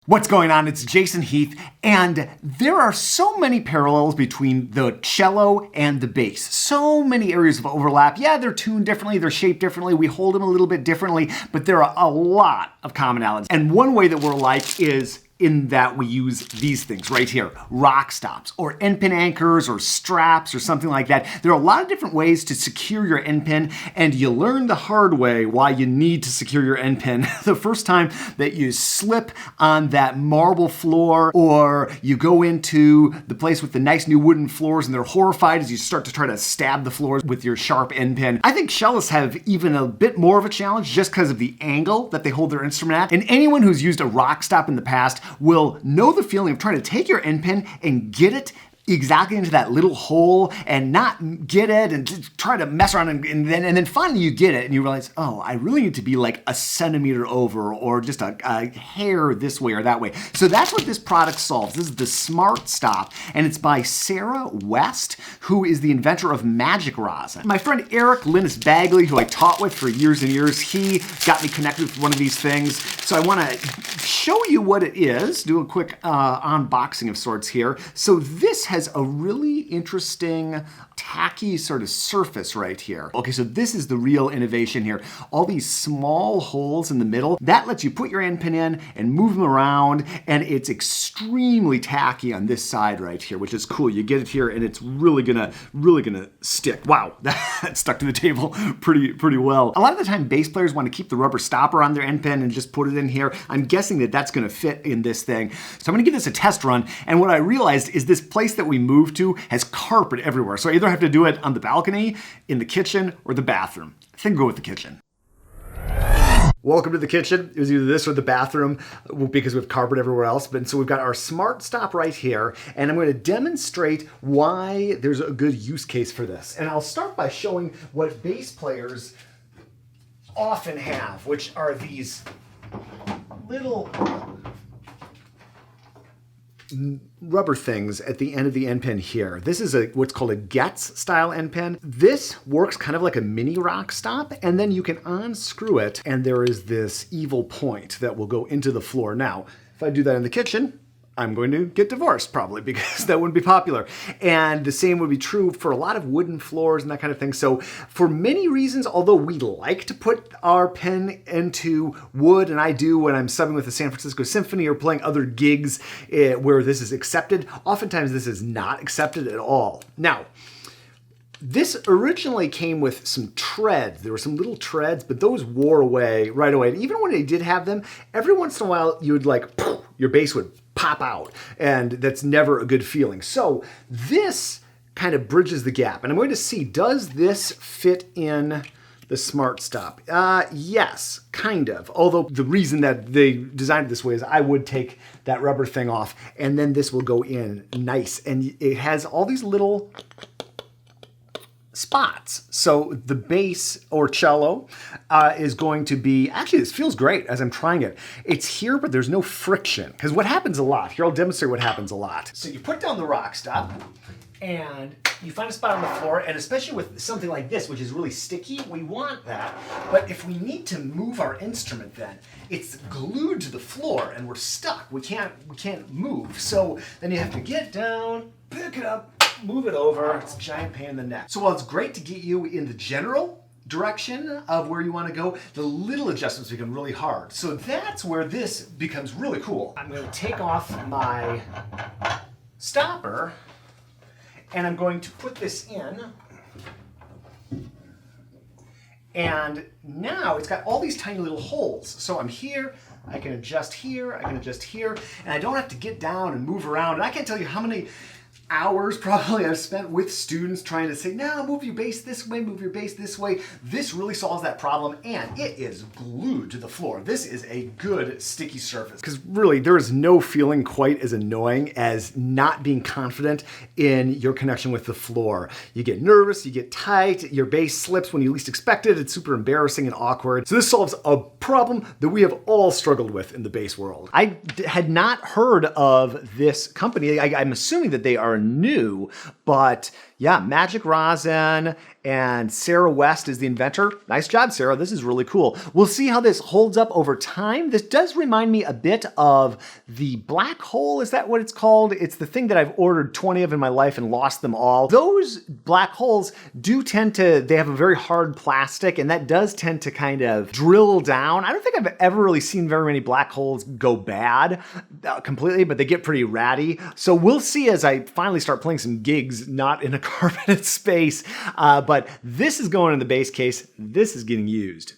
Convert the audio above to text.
What's going on? It's Jason Heath, and there are so many parallels between the cello and the bass. So many areas of overlap. Yeah, they're tuned differently, they're shaped differently, we hold them a little bit differently, but there are a lot of commonalities. And one way that we're alike is in that we use these things right here, rock stops or end pin anchors or straps or something like that. There are a lot of different ways to secure your end pin, and you learn the hard way why you need to secure your end pin the first time that you slip on that marble floor, or you go into the place with the nice new wooden floors and they're horrified as you start to try to stab the floors with your sharp end pin. I think cellists have even a bit more of a challenge just because of the angle that they hold their instrument at. And anyone who's used a rock stop in the past will know the feeling of trying to take your end pin and get it exactly into that little hole and not get it and try to mess around and then finally you get it and you realize, oh, I really need to be like a centimeter over or just a hair this way or that way. So that's what this product solves. This is the Smart Stop, and it's by Sarah West, who is the inventor of magic rosin. My friend Eric Linus Bagley, who I taught with for years and years, he got me connected with one of these things. So I want to show you what it is, do a quick unboxing of sorts here. So this has a really interesting tacky sort of surface right here. Okay, so this is the real innovation here. All these small holes in the middle, that lets you put your end pin in and move them around, and it's extremely tacky on this side right here, which is cool. You get it here and it's really gonna stick. Wow, that stuck to the table pretty well. A lot of the time bass players want to keep the rubber stopper on their end pin and just put it in here. I'm guessing that that's gonna fit in this thing. So I'm gonna give this a test run, and what I realized is this place that we moved to has carpet everywhere. So I either have to do it on the balcony, in the kitchen, or the bathroom. I think I'll go with the kitchen. Welcome to the kitchen. It was either this or the bathroom because we have carpet everywhere else. But so we've got our Smart Stop right here, and I'm going to demonstrate why there's a good use case for this. And I'll start by showing what bass players often have, which are these little rubber things at the end of the end pin here. This is what's called a Getz style end pin. This works kind of like a mini rock stop, and then you can unscrew it and there is this evil point that will go into the floor. Now, if I do that in the kitchen, I'm going to get divorced probably because that wouldn't be popular. And the same would be true for a lot of wooden floors and that kind of thing. So for many reasons, although we like to put our pen into wood, and I do when I'm subbing with the San Francisco Symphony or playing other gigs where this is accepted, oftentimes this is not accepted at all. Now, this originally came with some treads. There were some little treads, but those wore away right away. And even when they did have them, every once in a while you would like, your bass would pop out, and that's never a good feeling. So this kind of bridges the gap, and I'm going to see, does this fit in the Smart Stop? Yes, kind of. Although the reason that they designed it this way is I would take that rubber thing off, and then this will go in nice, and it has all these little spots. So the bass or cello is going to be, actually this feels great as I'm trying it. It's here, but there's no friction. Because what happens a lot, here I'll demonstrate what happens a lot. So you put down the rock stop and you find a spot on the floor, and especially with something like this, which is really sticky, we want that. But if we need to move our instrument then, it's glued to the floor and we're stuck. We can't move. So then you have to get down, pick it up, move it over. It's a giant pain in the neck. So while it's great to get you in the general direction of where you want to go, the little adjustments become really hard. So that's where this becomes really cool. I'm going to take off my stopper and I'm going to put this in. And now it's got all these tiny little holes. So I'm here, I can adjust here, I can adjust here, and I don't have to get down and move around. And I can't tell you how many hours probably I've spent with students trying to say, no, move your bass this way, move your bass this way. This really solves that problem, and it is glued to the floor. This is a good sticky surface. Because really, there is no feeling quite as annoying as not being confident in your connection with the floor. You get nervous, you get tight, your bass slips when you least expect it. It's super embarrassing and awkward. So this solves a problem that we have all struggled with in the bass world. I had not heard of this company. I'm assuming that they are new, but yeah, magic rosin and Sarah West is the inventor. Nice job, Sarah. This is really cool. We'll see how this holds up over time. This does remind me a bit of the black hole. Is that what it's called? It's the thing that I've ordered 20 of in my life and lost them all. Those black holes do tend to, they have a very hard plastic, and that does tend to kind of drill down. I don't think I've ever really seen very many black holes go bad completely, but they get pretty ratty. So we'll see as I finally start playing some gigs, not in a carpeted space. But this is going in the base case. This is getting used.